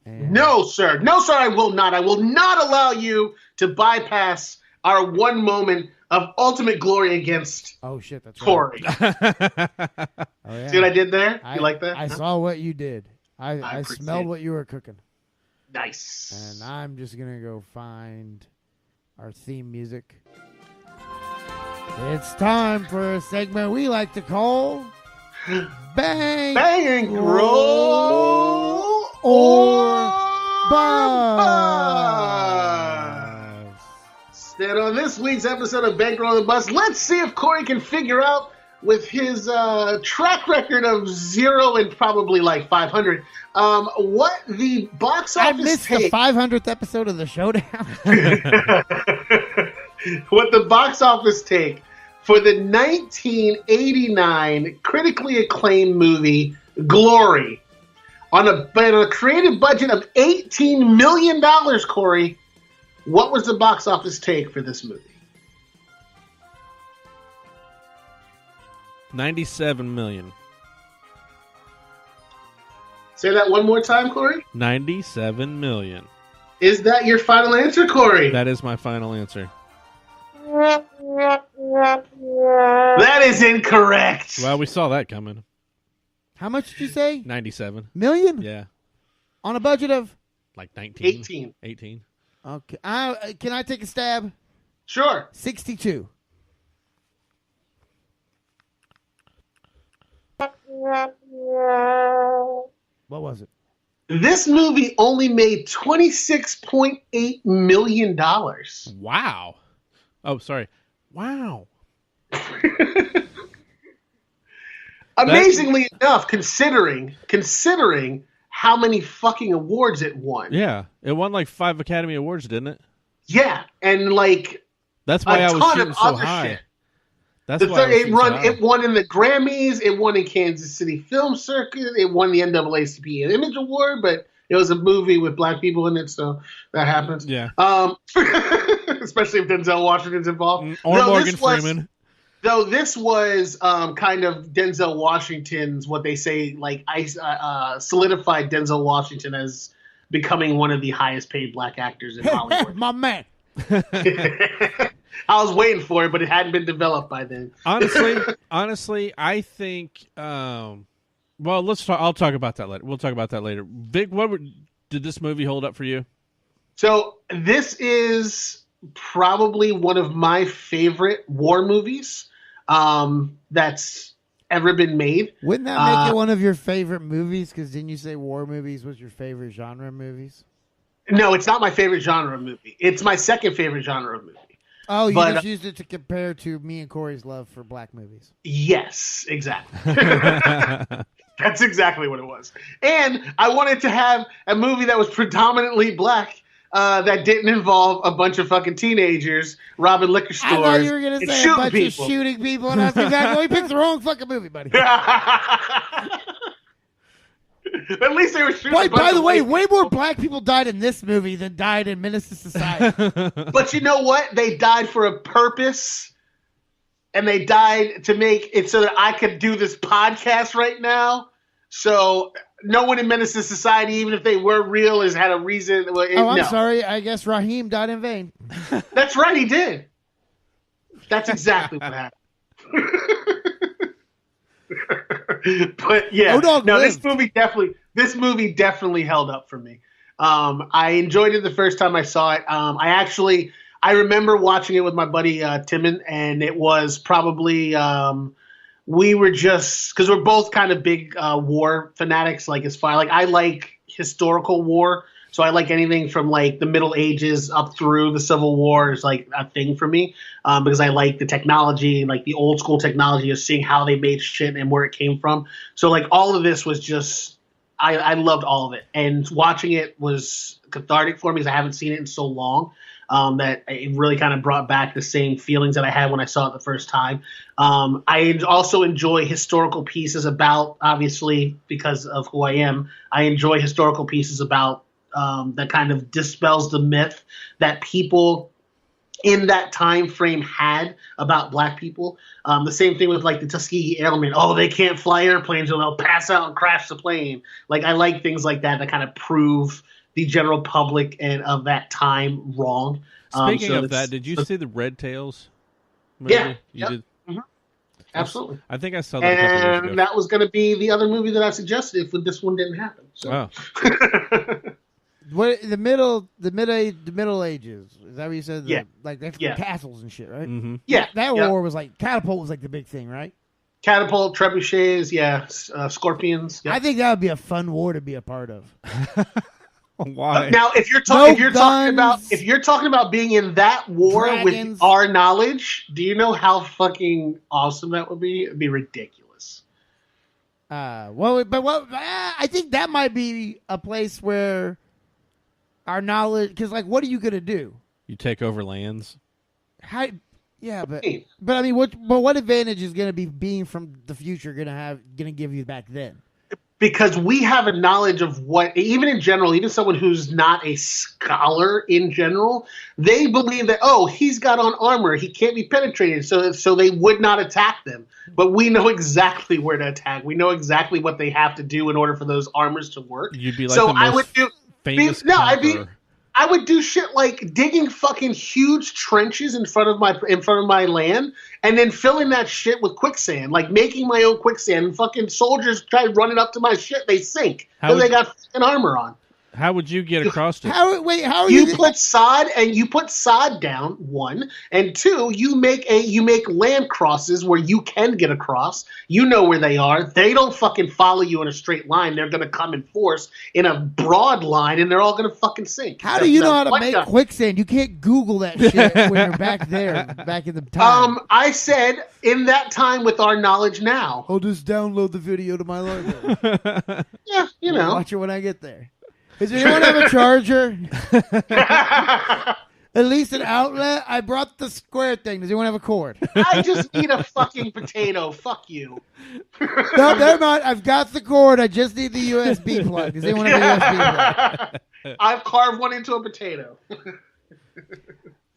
And No, sir. I will not. I will not allow you to bypass our one moment of ultimate glory against oh shit, that's Corey. right. Oh, yeah. See what I did there? You like that? I saw what you did. I appreciate smelled it. what you were cooking. Nice. And I'm just going to go find our theme music. It's time for a segment we like to call Bang, Bang, roll, or Buzz. And on this week's episode of Bankroll and Buzz, let's see if Corey can figure out, with his track record of 0 and probably like 500, what the box I office missed the take. 500th episode of the Showdown. What the box office take for the 1989 critically acclaimed movie Glory on a creative budget of $18 million, Corey. What was the box office take for this movie? 97 million. Say that one more time, Corey. 97 million. Is that your final answer, Corey? That is my final answer. That is incorrect. Well, we saw that coming. How much did you say? 97. Million? Yeah. On a budget of? Like 19. 18. 18. Okay. Can I take a stab? Sure. 62. What was it? This movie only made $26.8 million. Wow. Oh, sorry. Wow. Amazingly enough, considering how many fucking awards it won. Yeah. It won like 5 Academy Awards, didn't it? Yeah, and like That's why a I was ton shooting of so other high. shit. That's why It won in the Grammys. It won in Kansas City Film Circuit. It won the NAACP Image Award, but it was a movie with black people in it, so that happens. Yeah. Especially if Denzel Washington's involved. Or Morgan Freeman. Though this was kind of Denzel Washington's, what they say, like solidified Denzel Washington as becoming one of the highest paid black actors in Hollywood. My man. I was waiting for it, but it hadn't been developed by then. Honestly, I think. Well, I'll talk about that later. We'll talk about that later. Vic, did this movie hold up for you? So this is probably one of my favorite war movies that's ever been made. Wouldn't that make it one of your favorite movies? Because didn't you say war movies was your favorite genre of movies? No, it's not my favorite genre of movie. It's my second favorite genre of movie. Oh, you just used it to compare to me and Corey's love for black movies. Yes, exactly. That's exactly what it was. And I wanted to have a movie that was predominantly black that didn't involve a bunch of fucking teenagers robbing liquor stores. I thought you were going to say a bunch of shooting people, and I was like, we picked the wrong fucking movie, buddy. At least they were shooting. By the way, way more black people died in this movie than died in Menace to Society. But you know what? They died for a purpose, and they died to make it so that I could do this podcast right now. So no one in Menace to Society, even if they were real, has had a reason. I'm sorry. I guess Raheem died in vain. That's right. He did. That's exactly what happened. But yeah, this movie definitely held up for me. I enjoyed it the first time I saw it. I remember watching it with my buddy Timon, and it was probably we were just because we're both kind of big war fanatics. Like I like historical war. So I like anything from like the Middle Ages up through the Civil War is like a thing for me because I like the technology, like the old school technology of seeing how they made shit and where it came from. So like all of this was just I loved all of it, and watching it was cathartic for me because I haven't seen it in so long that it really kind of brought back the same feelings that I had when I saw it the first time. I also enjoy historical pieces about, obviously because of who I am, I enjoy historical pieces about that kind of dispels the myth that people in that time frame had about black people. The same thing with like the Tuskegee Airmen. Oh, they can't fly airplanes or they'll pass out and crash the plane. Like I like things like that kind of prove the general public and of that time wrong. Speaking of that, did you see the Red Tails movie? Yeah. You did? Mm-hmm. Absolutely. I think I saw that a couple years ago. And that was going to be the other movie that I suggested if this one didn't happen. So. Oh. What the Middle Ages? Is that what you said? Yeah. Like they have castles and shit, right? Mm-hmm. Yeah. That war was like catapult was like the big thing, right? Catapult, trebuchets, scorpions. Yep. I think that would be a fun war to be a part of. Why? Now, if you're talking about being in that war with our knowledge, do you know how fucking awesome that would be? It'd be ridiculous. I think that might be a place where our knowledge, because like, what are you gonna do? You take over lands. But I mean, what advantage is gonna be being from the future gonna give you back then? Because we have a knowledge of what, even in general, even someone who's not a scholar in general, they believe that, oh, he's got on armor, he can't be penetrated, so they would not attack them. But we know exactly where to attack. We know exactly what they have to do in order for those armors to work. You'd be like I would do shit like digging fucking huge trenches in front of my land and then filling that shit with quicksand, like making my own quicksand. And fucking soldiers try running up to my shit, they sink because they got fucking armor on. How would you get across it? How are you? Put sod down, one, and two, you make land crosses where you can get across. You know where they are. They don't fucking follow you in a straight line. They're gonna come in force in a broad line, and they're all gonna fucking sink. How do you know how to make quicksand? You can't Google that shit when you're back there, back in the time. I said in that time with our knowledge now. I'll just download the video to my library. Yeah, you know. Watch it when I get there. Does anyone have a charger? At least an outlet. I brought the square thing. Does anyone have a cord? I just need a fucking potato. Fuck you. No, never mind. I've got the cord. I just need the USB plug. Does anyone have a USB plug? I've carved one into a potato.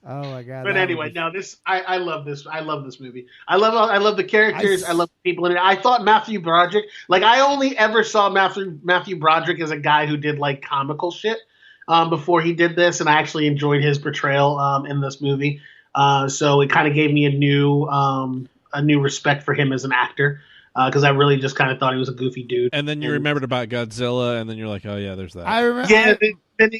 Oh my god! But anyway, no, I love this. I love this movie. I love the characters. I love the people in it. I thought Matthew Broderick, like I only ever saw Matthew Broderick as a guy who did like comical shit before he did this, and I actually enjoyed his portrayal in this movie. So it kind of gave me a new respect for him as an actor. Because I really just kind of thought he was a goofy dude. And then you remembered about Godzilla, and then you're like, oh yeah, there's that. I remember. Yeah, then he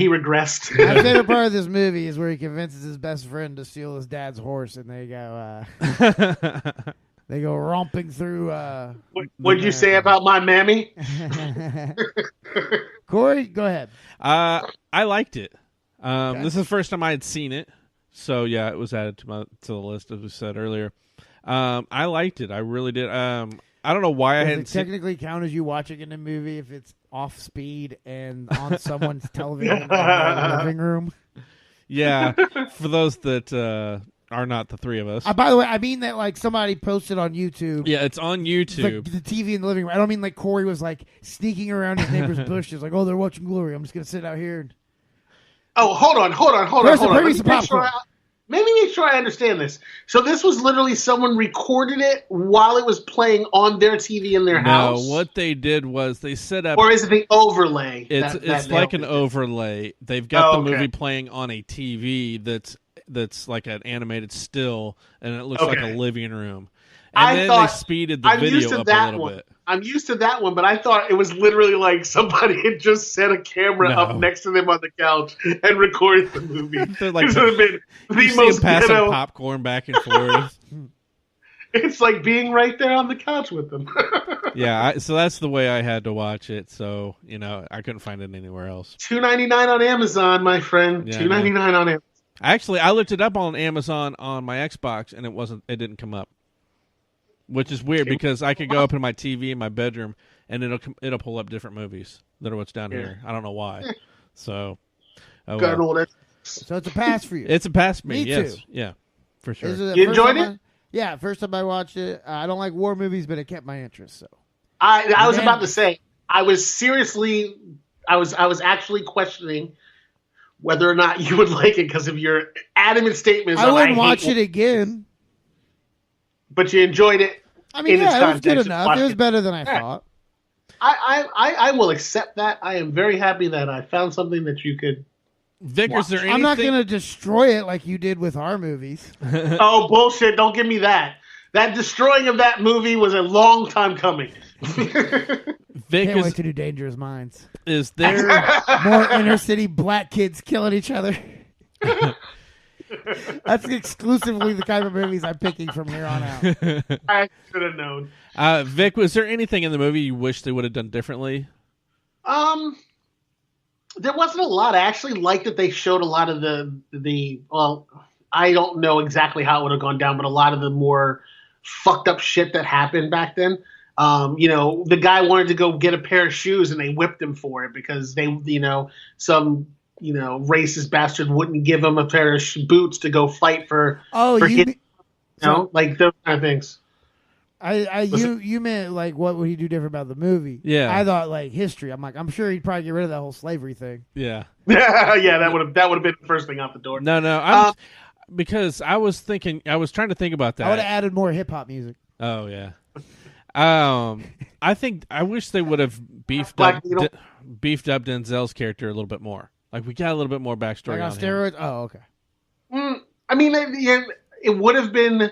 regressed. My favorite part of this movie is where he convinces his best friend to steal his dad's horse, and they go romping through. What'd you say about my mammy? Corey, go ahead. I liked it. This is the first time I had seen it, so yeah, it was added to the list as we said earlier. I liked it. I really did. I don't know why I hadn't technically count as you watching in a movie if it's off speed and on someone's television in the living room. Yeah, for those that are not the three of us. By the way, I mean that like somebody posted on YouTube. Yeah, it's on YouTube. Like the TV in the living room. I don't mean like Corey was like sneaking around his neighbor's bushes, like, oh, they're watching Glory. I'm just gonna sit out here. And... Oh, hold on. Maybe make sure I understand this. So this was literally someone recorded it while it was playing on their TV in their house? No, what they did was they set up... Or is it the overlay? It's like an overlay. They've got the movie playing on a TV that's like an animated still, and it looks like a living room. And then they speeded the video up a little bit. I'm used to that one, but I thought it was literally like somebody had just set a camera up next to them on the couch and recorded the movie. They're like, it would have been the most passing popcorn back and forth. It's like being right there on the couch with them. Yeah, so that's the way I had to watch it. So I couldn't find it anywhere else. $2.99 on Amazon, my friend. Yeah, $2.99 on Amazon. Actually, I looked it up on Amazon on my Xbox, and it didn't come up. Which is weird because I could go up in my TV in my bedroom and it'll pull up different movies that are what's down here. I don't know why. So, So it's a pass for you. It's a pass for me. Me yes, too. Yeah, for sure. You enjoyed it? Yeah, first time I watched it. I don't like war movies, but it kept my interest. So I was about to say I was actually questioning whether or not you would like it because of your adamant statements. I wouldn't watch it again. But you enjoyed it. I mean, yeah, it was good enough. It was better than I thought. I will accept that. I am very happy that I found something that you could. Vic, is there anything? I'm not going to destroy it like you did with our movies. Oh, bullshit. Don't give me that. That destroying of that movie was a long time coming. Vic, can't wait to do Dangerous Minds. Is there more inner city black kids killing each other? That's exclusively the kind of movies I'm picking from here on out. I should have known. Vic, was there anything in the movie you wish they would have done differently? There wasn't a lot. I actually liked that they showed a lot of the well, I don't know exactly how it would have gone down, but a lot of the more fucked up shit that happened back then. The guy wanted to go get a pair of shoes and they whipped him for it because some racist bastard wouldn't give him a pair of boots to go fight for. Oh, like those kind of things. You meant like what would he do different about the movie? Yeah, I thought like history. I'm sure he'd probably get rid of that whole slavery thing. Yeah, yeah, that would have been the first thing out the door. No, because I was trying to think about that. I would have added more hip hop music. Oh yeah. I wish they would have beefed up Denzel's character a little bit more. Like we got a little bit more backstory like on steroids. Him. Oh, okay. I mean, it would have been.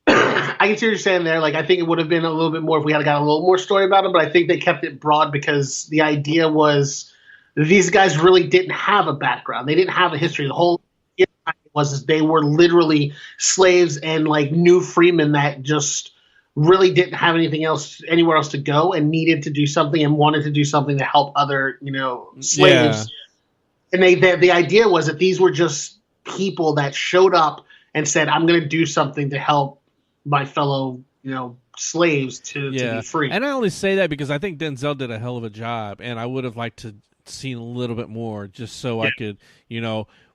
I can see what you're saying there. Like, I think it would have been a little bit more if we had got a little more story about him. But I think they kept it broad because the idea was these guys really didn't have a background. They didn't have a history. The whole was they were literally slaves and like new freemen that just really didn't have anywhere else to go and needed to do something and wanted to do something to help other slaves. Yeah. And the idea was that these were just people that showed up and said, I'm going to do something to help my fellow, slaves to be free. And I only say that because I think Denzel did a hell of a job, and I would have liked to seen a little bit more just so I could,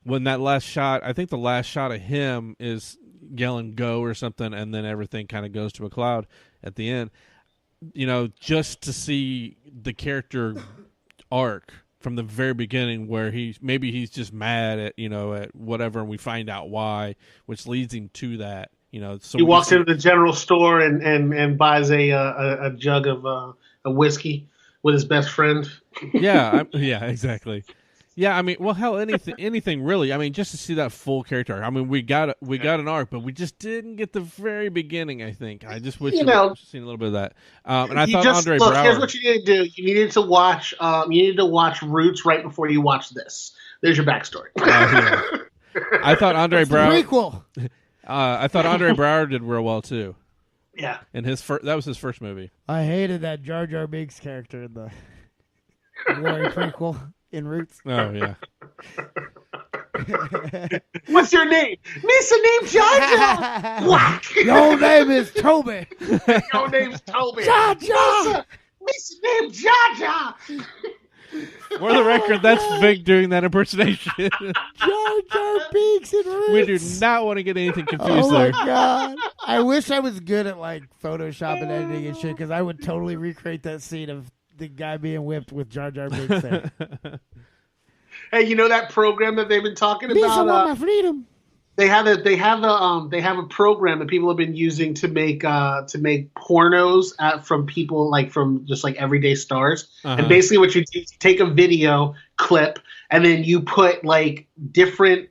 when that last shot, I think the last shot of him is yelling go or something, and then everything kind of goes to a cloud at the end. Just to see the character arc from the very beginning, where he's just mad at at whatever, and we find out why, which leads him to that. So he walks into the general store and buys a jug of a whiskey with his best friend. Yeah, exactly. Yeah, I mean, well, hell, anything really. I mean, just to see that full character arc. I mean, we got an arc, but we just didn't get the very beginning. I think I just wish we'd seen a little bit of that. And I thought Andre Braugher. Here's what you need to do. You needed to watch. You needed to watch Roots right before you watch this. There's your backstory. I thought Andre Braugher. Prequel. I thought Andre Braugher did real well too. Yeah, and that was his first movie. I hated that Jar Jar Binks character in the Glory prequel in Roots. Oh yeah. What's your name? Misa named Jar Jar. Whack. Your name is Toby. Your name's Toby. Jar Jar. Misa named Jar Jar. For the record, that's Vic doing that impersonation. Jar Jar Binks in Roots. We do not want to get anything confused there. Oh my god! I wish I was good at like Photoshop and editing and shit, because I would totally recreate that scene of the guy being whipped with Jar Jar Binks there. Hey, you know that program that they've been talking Lisa, about? want my freedom. They have a program that people have been using to make pornos from people from just everyday stars. And basically what you do is you take a video clip and then you put different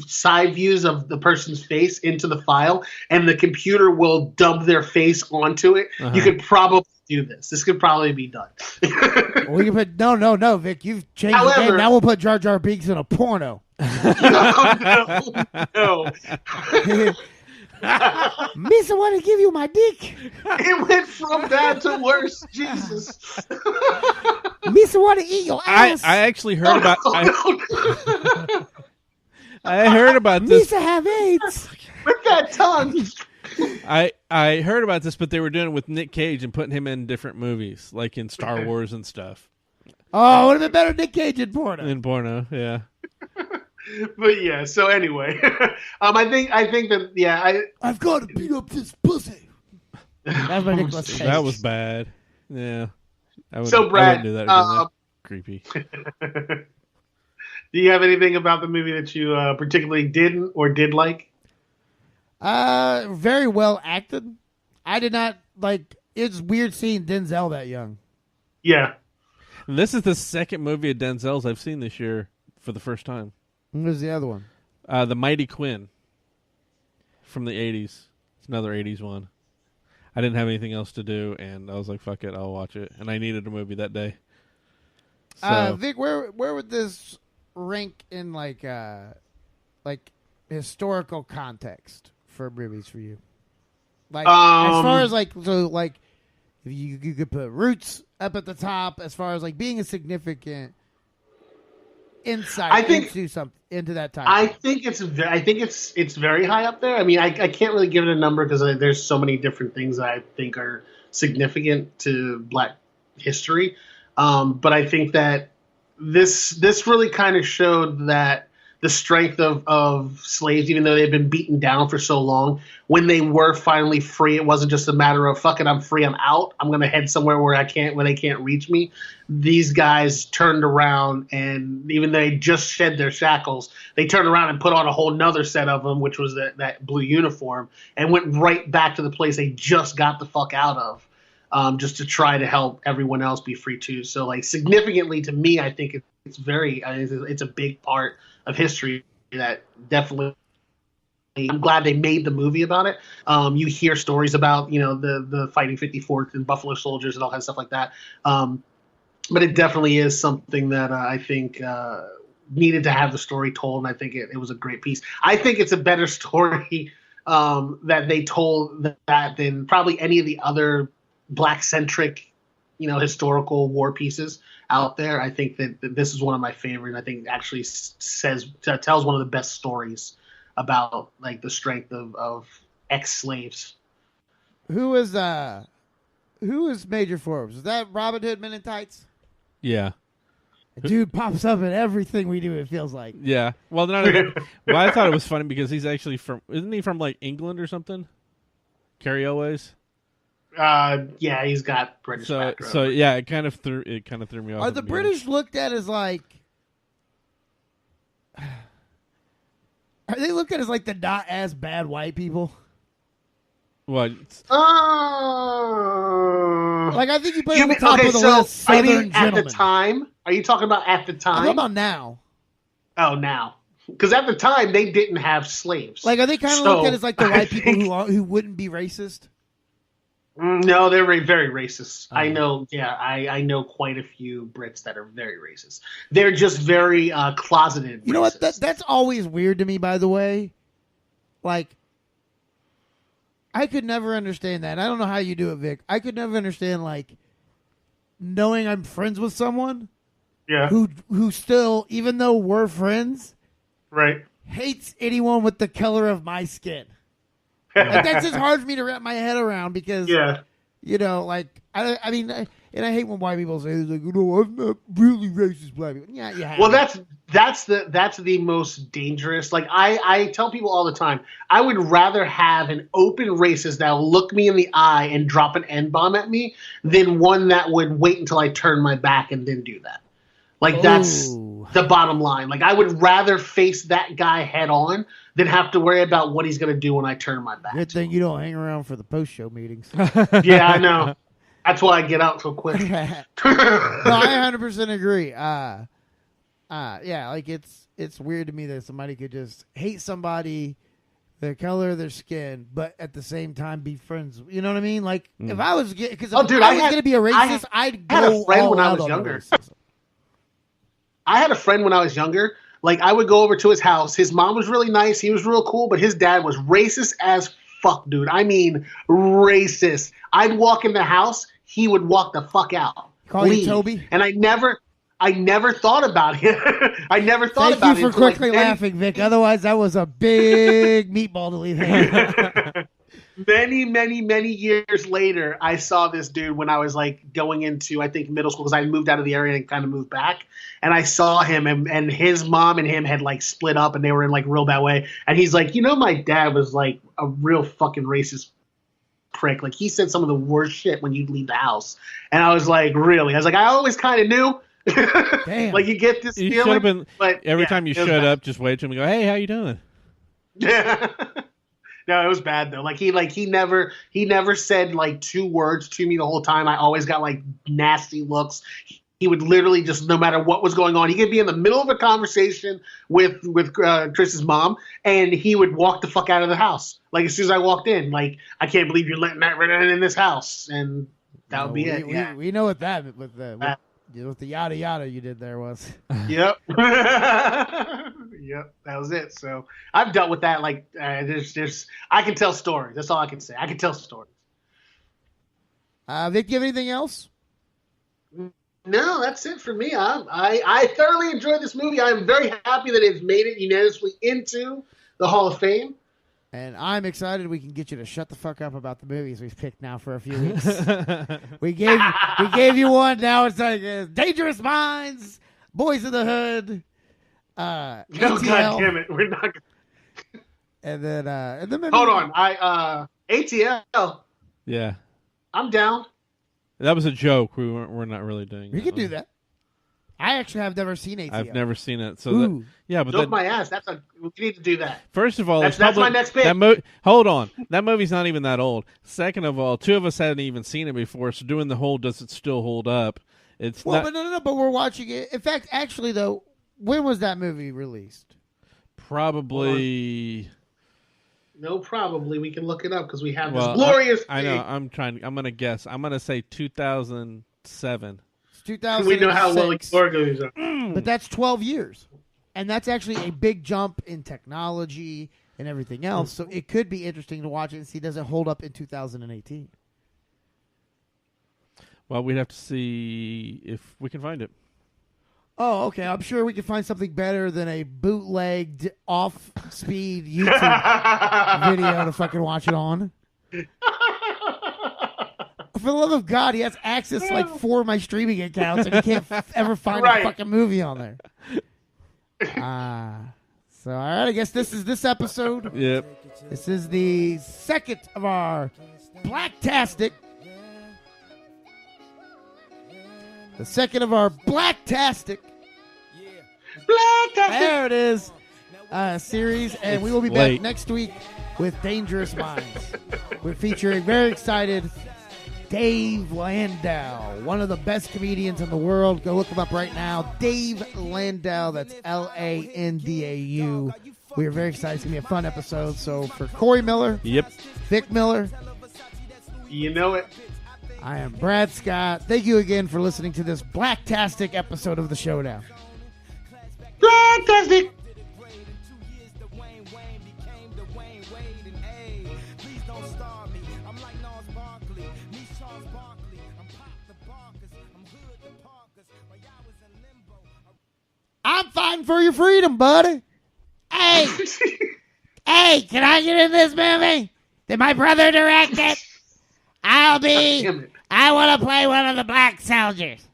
side views of the person's face into the file, and the computer will dub their face onto it. You could probably do this. This could probably be done. We can put no, Vic. You've changed the game. Now we'll put Jar Jar Binks in a porno. No. Misa want to give you my dick. It went from bad to worse. Jesus. Misa want to eat your ass. I actually heard about. I heard about this. Misa have AIDS. With that tongue. I heard about this, but they were doing it with Nick Cage and putting him in different movies, like in Star Wars and stuff. Oh, would have been better Nick Cage in porno. In porno, yeah. But yeah, so anyway, I think that I've got to beat up this pussy. That's my Nicolas Cage. That was bad. Yeah. So Brad, I wouldn't do that again. That's creepy. Do you have anything about the movie that you particularly didn't or did like? Very well acted. I did not like. It's weird seeing Denzel that young. Yeah. And this is the second movie of Denzel's I've seen this year for the first time. What was the other one? The Mighty Quinn from the 80s. It's another 80s one. I didn't have anything else to do, and I was like, fuck it, I'll watch it. And I needed a movie that day. So, Vic, where would this rank in like historical context for movies for you? Like as far as if you could put Roots up at the top as far as being a significant insight into that time. I think it's very high up there. I mean, I can't really give it a number because there's so many different things that I think are significant to Black history. But I think that this really kind of showed that the strength of slaves, even though they've been beaten down for so long, when they were finally free, it wasn't just a matter of fuck it, I'm free, I'm out, I'm gonna head somewhere where they can't reach me. These guys turned around, and even though they just shed their shackles, they turned around and put on a whole nother set of them, which was that blue uniform, and went right back to the place they just got the fuck out of, just to try to help everyone else be free too. So significantly to me, I think it's a big part of history that definitely. I'm glad they made the movie about it. You hear stories about the Fighting 54th and Buffalo Soldiers and all kinds of stuff like that. But it definitely is something that I think needed to have the story told, and I think it was a great piece. I think it's a better story that they told that than probably any of the other Black-centric, historical war pieces out there. I think that this is one of my favorite. I think it actually tells one of the best stories about the strength of ex-slaves. Who is Major Forbes? Is that Robin Hood Men in Tights? Yeah. Dude pops up in everything we do, it feels like. Yeah. Well, well, I thought it was funny because he's actually isn't he from like England or something? Carrie Elways? Yeah, he's got British background. So yeah, it kind of threw me off. Are the British looked at as like? Are they looked at as like the not as bad white people? What? Like I think you put it on the top of the list. Southern at the time? Are you talking about at the time? I'm talking about now. Oh, now. Because at the time they didn't have slaves. Like, are they kind of looked at as like the white people who wouldn't be racist? No, they're very racist. I know. Yeah, I know quite a few Brits that are very racist. They're just very closeted. You know what? That's always weird to me. By the way, like, I could never understand that. I don't know how you do it, Vic. I could never understand like knowing I'm friends with someone, who still, even though we're friends, right, hates anyone with the color of my skin. Like, that's just hard for me to wrap my head around because, you know, like, I mean, and I hate when white people say, like, no, I'm not really racist, black people. Yeah, you have. Well, that's the most dangerous. Like, I tell people all the time, I would rather have an open racist that will look me in the eye and drop an N-bomb at me than one that would wait until I turn my back and then do that. Like, that's the bottom line. Like, I would rather face that guy head on than have to worry about what he's going to do when I turn my back. Good thing you don't hang around for the post-show meetings. Yeah, I know. That's why I get out so quick. No, I 100% agree. Yeah, like it's weird to me that somebody could just hate somebody, the color of their skin, but at the same time be friends. You know what I mean? Like if I was, because I was going to be a racist, I'd go all out on the racism. I had a friend when I was younger. Like, I would go over to his house. His mom was really nice. He was real cool, but his dad was racist as fuck, dude. I mean, racist. I'd walk in the house. He would walk the fuck out. Call you Toby? And I never thought about it. I never thought about it. Thank you for quickly laughing, Vic. Otherwise, that was a big meatball to leave in. Many years later, I saw this dude when I was like going into, I think, middle school, because I moved out of the area and kind of moved back. And I saw him, and his mom and him had like split up, and they were in like a real bad way. And he's like, you know, my dad was like a real fucking racist prick. Like, he said some of the worst shit when you'd leave the house. And I was like, really? I was like, I always kind of knew. Damn. Like, you get this you feeling. Should have been, but every time you showed up, just wait to him and go, hey, how you doing? Yeah. No, it was bad though. He never said like two words to me the whole time. I always got like nasty looks. He would literally just, no matter what was going on, he could be in the middle of a conversation with Chris's mom, and he would walk the fuck out of the house. Like, as soon as I walked in, like, I can't believe you're letting that right in this house, and that would be it. We know what that with the yada yada you did there was. Yep. Yep, that was it. So I've dealt with that. Like, there's I can tell stories. That's all I can say. I can tell stories. Vic, do you have anything else? No, that's it for me. I thoroughly enjoyed this movie. I'm very happy that it's made it unanimously into the Hall of Fame. And I'm excited we can get you to shut the fuck up about the movies we've picked now for a few weeks. we gave you one. Now it's like Dangerous Minds, Boys in the Hood. Oh, God damn it! We're not. And then maybe hold on. ATL. Yeah, I'm down. That was a joke. We're not really doing. We could do that. I actually have never seen ATL. I've never seen it. So but joke my ass. We need to do that. First of all, that's my next pick. Hold on, that movie's not even that old. Second of all, two of us hadn't even seen it before, so doing the whole does it still hold up? It's not. But no. But we're watching it. In fact, actually, though, when was that movie released? Probably. No, probably. We can look it up because we have this glorious. I know. I'm gonna guess. I'm gonna say 2007. It's 2006. We know how well movies are. But that's 12 years, and that's actually a big jump in technology and everything else. So it could be interesting to watch it and see does it hold up in 2018. Well, we'd have to see if we can find it. Oh, okay. I'm sure we can find something better than a bootlegged off-speed YouTube video to fucking watch it on. For the love of God, he has access to like 4 of my streaming accounts, and he can't ever find a fucking movie on there. So, all right, I guess this is this episode. Yep. This is the second of our Blacktastic. The second of our Blacktastic. There it is. Series, and we will be back next week with Dangerous Minds. We're featuring very excited Dave Landau, one of the best comedians in the world. Go look him up right now. Dave Landau, that's Landau. We are very excited. It's going to be a fun episode. So for Corey Miller, Vic Miller, you know it. I am Brad Scott. Thank you again for listening to this Blacktastic episode of the Showdown. Blacktastic! I'm fighting for your freedom, buddy. Hey, hey, can I get in this movie? Did my brother direct it? I want to play one of the black soldiers.